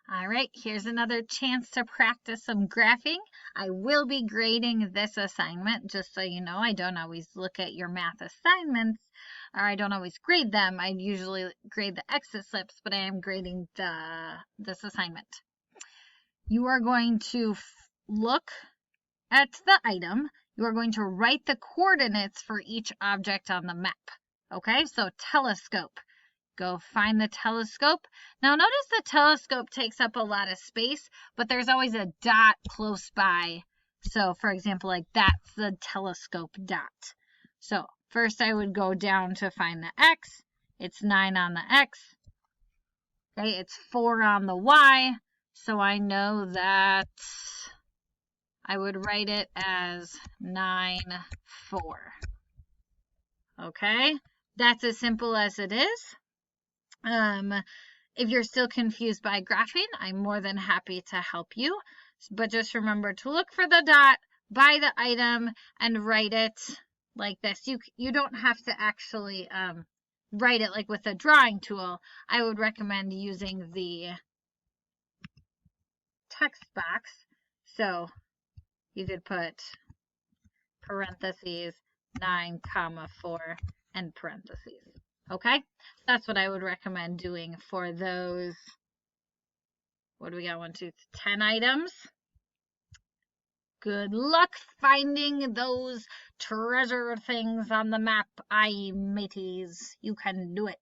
All right, here's another chance to practice some graphing. I will be grading this assignment, just so you know. I don't always look at your math assignments, or I don't always grade them. I usually grade the exit slips, but I am grading this assignment. You are going to look at the item. You are going to write the coordinates for each object on the map. Okay, so telescope. Go find the telescope. Now notice the telescope takes up a lot of space, but there's always a dot close by. So for example, like that's the telescope dot. So first I would go down to find the X. It's 9 on the X. Okay, it's 4 on the Y. So I know that I would write it as 9, 4. Okay, that's as simple as it is. If you're still confused by graphing, I'm more than happy to help you. But just remember to look for the dot by the item and write it like this. You don't have to actually write it like with a drawing tool. I would recommend using the text box. So you could put parentheses 9, 4 and parentheses. Okay, that's what I would recommend doing for those. What do we got? 1, 2, 10 items. Good luck finding those treasure things on the map, mateys. You can do it.